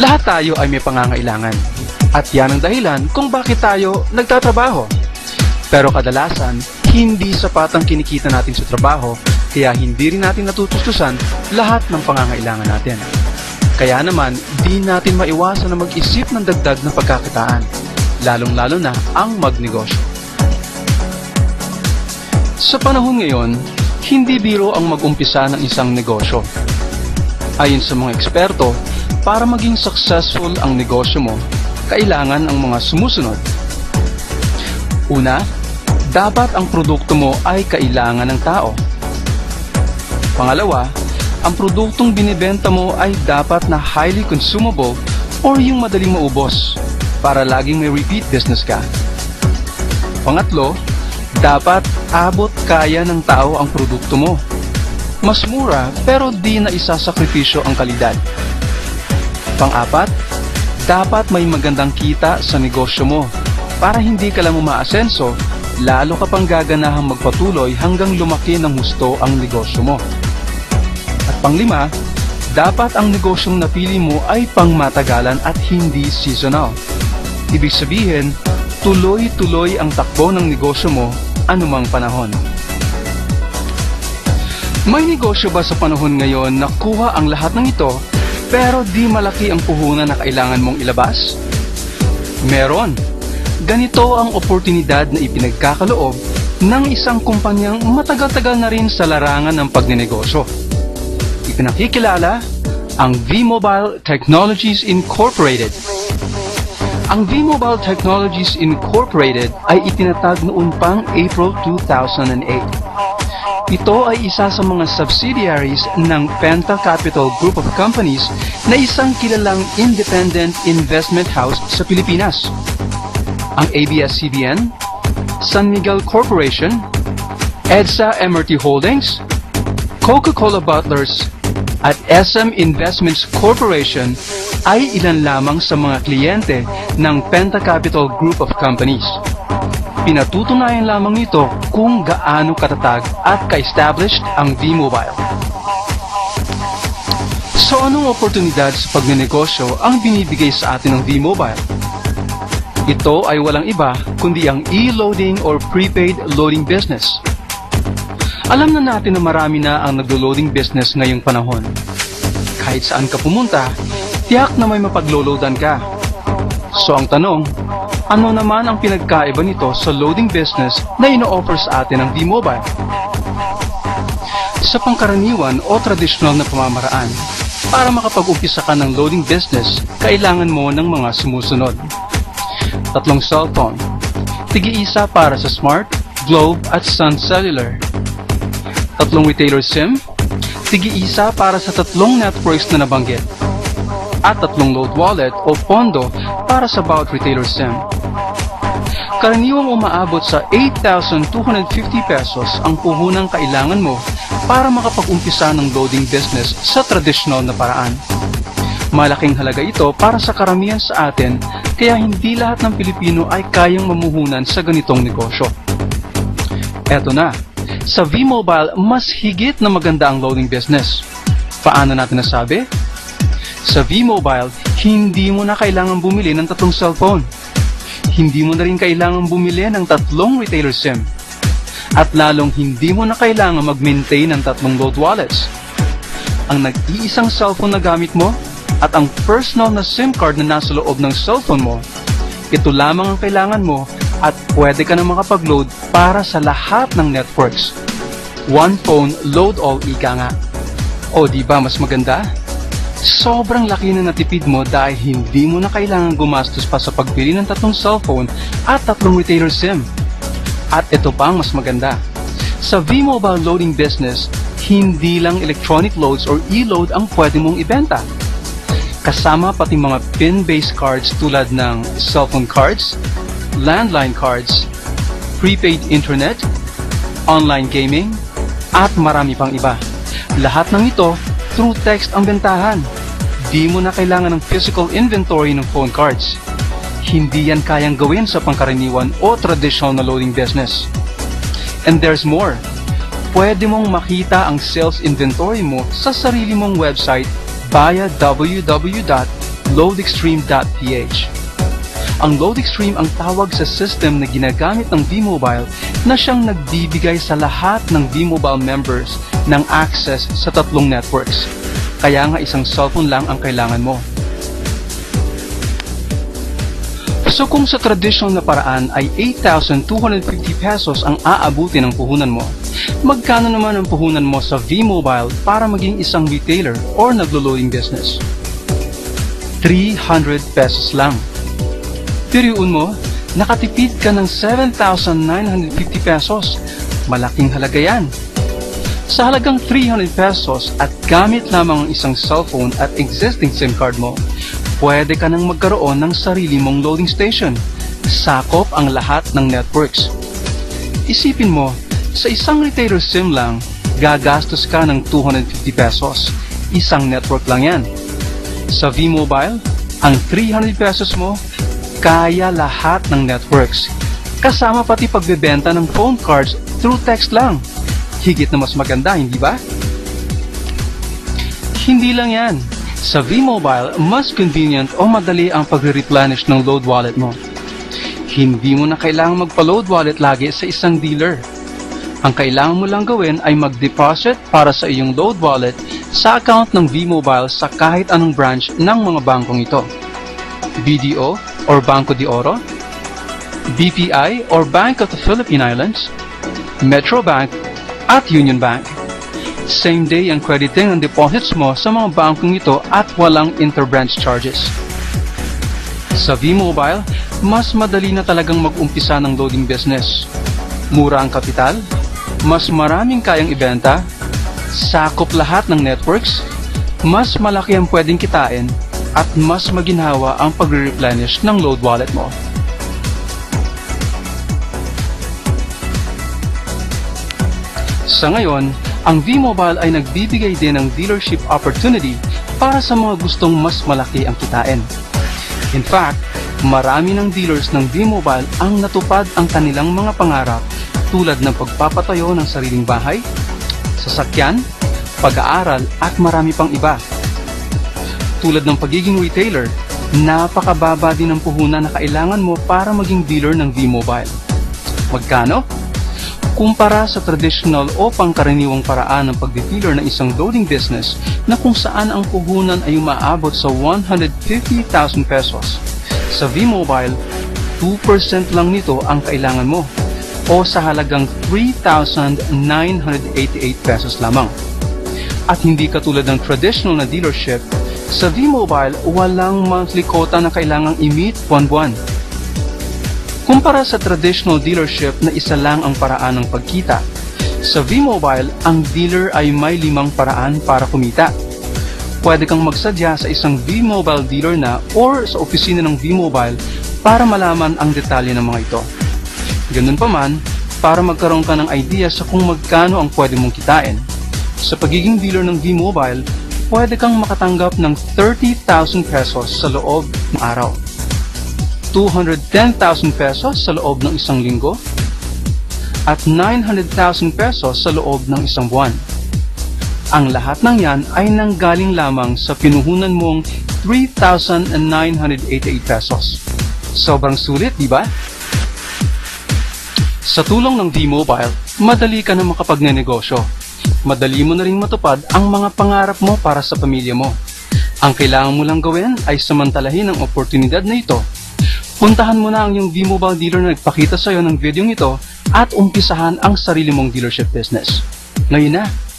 Lahat tayo ay may pangangailangan. At yan ang dahilan kung bakit tayo nagtatrabaho. Pero kadalasan, hindi sapat ang kinikita natin sa trabaho, kaya hindi rin natin natutustusan lahat ng pangangailangan natin. Kaya naman, di natin maiwasan na mag-isip ng dagdag na pagkakitaan, lalong-lalo na ang magnegosyo. Sa panahon ngayon, hindi biro ang mag-umpisa ng isang negosyo. Ayon sa mga eksperto, para maging successful ang negosyo mo, kailangan ang mga sumusunod. Una, dapat ang produkto mo ay kailangan ng tao. Pangalawa, ang produktong binibenta mo ay dapat na highly consumable or yung madaling maubos para laging may repeat business ka. Pangatlo, dapat abot kaya ng tao ang produkto mo. Mas mura pero di na isasakripisyo ang kalidad. Pang-apat, dapat may magandang kita sa negosyo mo para hindi ka lang umaasenso, lalo ka pang gaganahang magpatuloy hanggang lumaki ng husto ang negosyo mo. At pang-lima, dapat ang negosyong napili mo ay pangmatagalan at hindi seasonal. Ibig sabihin, tuloy-tuloy ang takbo ng negosyo mo anumang panahon. May negosyo ba sa panahon ngayon na kuha ang lahat ng ito pero di malaki ang puhunan na kailangan mong ilabas? Meron. Ganito ang oportunidad na ipinagkakaloob ng isang kumpanyang matagal-tagal na rin sa larangan ng pagnenegosyo. Ipinakikilala ang V-Mobile Technologies Incorporated. Ang V-Mobile Technologies Incorporated ay itinatag noon pang April 2008. Ito ay isa sa mga subsidiaries ng Penta Capital Group of Companies na isang kilalang independent investment house sa Pilipinas. Ang ABS-CBN, San Miguel Corporation, EDSA MRT Holdings, Coca-Cola Bottlers, at SM Investments Corporation ay ilan lamang sa mga kliyente ng Penta Capital Group of Companies. Pinatutunayan lamang nito kung gaano katatag at ka-established ang V-Mobile. So anong oportunidad sa pagnenegosyo ang binibigay sa atin ng V-Mobile? Ito ay walang iba kundi ang e-loading or prepaid loading business. Alam na natin na marami na ang naglo-loading business ngayong panahon. Kahit saan ka pumunta, tiyak na may mapagloloadan ka. So ang tanong, ano naman ang pinagkaiba nito sa loading business na ino-offer sa atin ng V-Mobile? Sa pangkaraniwan o tradisyonal na pamamaraan, para makapag-umpisa ka ng loading business, kailangan mo ng mga sumusunod. 3 cellphone, tig-iisa para sa Smart, Globe at Sun Cellular. 3 retailer SIM, tig-iisa para sa 3 networks na nabanggit. At 3 load wallet o pondo para sa bawat retailer SIM. Karaniwang umaabot sa 8,250 pesos ang puhunang kailangan mo para makapag-umpisa ng loading business sa tradisyonal na paraan. Malaking halaga ito para sa karamihan sa atin, kaya hindi lahat ng Pilipino ay kayang mamuhunan sa ganitong negosyo. Eto na, sa V-Mobile mas higit na maganda ang loading business. Paano natin nasabi? Sa V-Mobile, hindi mo na kailangan bumili ng 3 cellphone. Hindi mo na rin kailangan bumili ng 3 retailer SIM. At lalong hindi mo na kailangan mag-maintain ng 3 load wallets. Ang nag-iisang cellphone na gamit mo at ang personal na SIM card na nasa loob ng cellphone mo, ito lamang ang kailangan mo at pwede ka na makapag-load para sa lahat ng networks. One phone, load all ika nga. O di ba mas maganda? Sobrang laki na natipid mo dahil hindi mo na kailangan gumastos pa sa pagbili ng 3 cellphone at 3 retailer SIM. At ito pa ang mas maganda. Sa V-Mobile loading business, hindi lang electronic loads or e-load ang pwede mong ibenta. Kasama pati mga PIN-based cards tulad ng cellphone cards, landline cards, prepaid internet, online gaming, at marami pang iba. Lahat ng ito through text ang bentahan. Di mo na kailangan ng physical inventory ng phone cards. Hindi yan kayang gawin sa pangkaraniwan o traditional na loading business. And there's more. Pwede mong makita ang sales inventory mo sa sarili mong website via www.vmobile.com. loadextreme.ph. Ang LoadExtreme ang tawag sa system na ginagamit ng V-Mobile na siyang nagbibigay sa lahat ng V-Mobile members ng access sa tatlong networks. Kaya nga isang cellphone lang ang kailangan mo. So kung sa traditional na paraan ay 8,250 pesos ang aabuti ng puhunan mo, magkano naman ang puhunan mo sa V-Mobile para maging isang retailer or naglo-loading business? 300 pesos lang. Tiriun mo, nakatipid ka ng 7,950 pesos. Malaking halaga yan. Sa halagang 300 pesos at gamit lamang ang isang cellphone at existing SIM card mo, pwede ka nang magkaroon ng sarili mong loading station. Sakop ang lahat ng networks. Isipin mo, sa isang retailer SIM lang, gagastos ka ng 250 pesos. Isang network lang yan. Sa V-Mobile, ang 300 pesos mo, kaya lahat ng networks. Kasama pati pagbebenta ng phone cards through text lang. Higit na mas maganda, hindi ba? Hindi lang yan. Sa V-Mobile, mas convenient o madali ang pagre-replenish ng load wallet mo. Hindi mo na kailangang magpa-load wallet lagi sa isang dealer. Ang kailangan mo lang gawin ay mag-deposit para sa iyong load wallet sa account ng V-Mobile sa kahit anong branch ng mga bangkong ito. BDO or Banco de Oro, BPI or Bank of the Philippine Islands, Metro Bank at Union Bank. Same day ang crediting ng deposits mo sa mga bangkong ito at walang interbranch charges. Sa V-Mobile, mas madali na talagang mag-umpisa ng loading business. Mura ang kapital, mas maraming kayang ibenta, sakop lahat ng networks, mas malaki ang pwedeng kitain, at mas maginhawa ang pagre-replenish ng load wallet mo. Sa ngayon, ang V-Mobile ay nagbibigay din ng dealership opportunity para sa mga gustong mas malaki ang kitain. In fact, marami ng dealers ng V-Mobile ang natupad ang kanilang mga pangarap tulad ng pagpapatayo ng sariling bahay, sasakyan, pag-aaral at marami pang iba. Tulad ng pagiging retailer, napakababa din ang puhunan na kailangan mo para maging dealer ng V-Mobile. Magkano? Kumpara sa traditional o pangkaraniwang paraan ng pagde-dealer ng isang loading business na kung saan ang puhunan ay umaabot sa 150,000 pesos. Sa V-Mobile, 2% lang nito ang kailangan mo o sa halagang 3,988 pesos lamang. At hindi katulad ng traditional na dealership, sa V-Mobile, walang monthly quota na kailangang i-meet buwan-buwan. Kumpara sa traditional dealership na isa lang ang paraan ng pagkita, sa V-Mobile, ang dealer ay may 5 paraan para kumita. Pwede kang magsadya sa isang V-Mobile dealer na or sa opisina ng V-Mobile para malaman ang detalye ng mga ito. Ganun pa man, para magkaroon ka ng idea sa kung magkano ang pwede mong kitain. Sa pagiging dealer ng V-Mobile, pwede kang makatanggap ng 30,000 pesos sa loob ng araw, 210,000 pesos sa loob ng isang linggo, at 900,000 pesos sa loob ng isang buwan. Ang lahat ng yan ay nanggaling lamang sa pinuhunan mong 3,988 pesos. Sobrang sulit, di ba? Sa tulong ng V-Mobile, madali ka na makapagnenegosyo. Madali mo na rin matupad ang mga pangarap mo para sa pamilya mo. Ang kailangan mo lang gawin ay samantalahin ang oportunidad na ito. Puntahan mo na ang iyong V-Mobile dealer na nagpakita sa iyo ng video ito at umpisahan ang sarili mong dealership business. Ngayon na!